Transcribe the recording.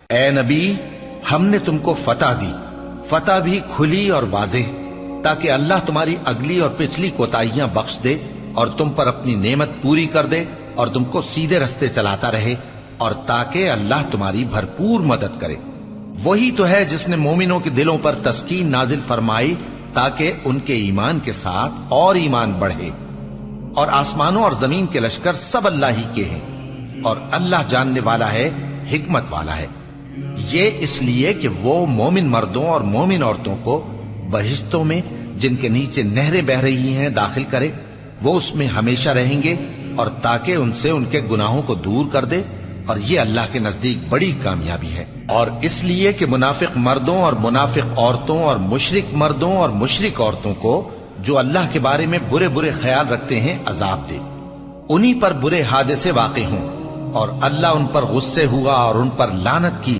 اے نبی، ہم نے تم کو فتح دی، فتح بھی کھلی اور واضح، تاکہ اللہ تمہاری اگلی اور پچھلی کوتاہیاں بخش دے اور تم پر اپنی نعمت پوری کر دے اور تم کو سیدھے رستے چلاتا رہے، اور تاکہ اللہ تمہاری بھرپور مدد کرے۔ وہی تو ہے جس نے مومنوں کے دلوں پر تسکین نازل فرمائی تاکہ ان کے ایمان کے ساتھ اور ایمان بڑھے، اور آسمانوں اور زمین کے لشکر سب اللہ ہی کے ہیں، اور اللہ جاننے والا ہے، حکمت والا ہے۔ یہ اس لیے کہ وہ مومن مردوں اور مومن عورتوں کو بہشتوں میں جن کے نیچے نہریں بہ رہی ہیں داخل کرے، وہ اس میں ہمیشہ رہیں گے، اور تاکہ ان سے ان کے گناہوں کو دور کر دے، اور یہ اللہ کے نزدیک بڑی کامیابی ہے۔ اور اس لیے کہ منافق مردوں اور منافق عورتوں اور مشرک مردوں اور مشرک عورتوں کو جو اللہ کے بارے میں برے برے خیال رکھتے ہیں عذاب دے، انہی پر برے حادثے واقع ہوں، اور اللہ ان پر غصے ہوا اور ان پر لعنت کی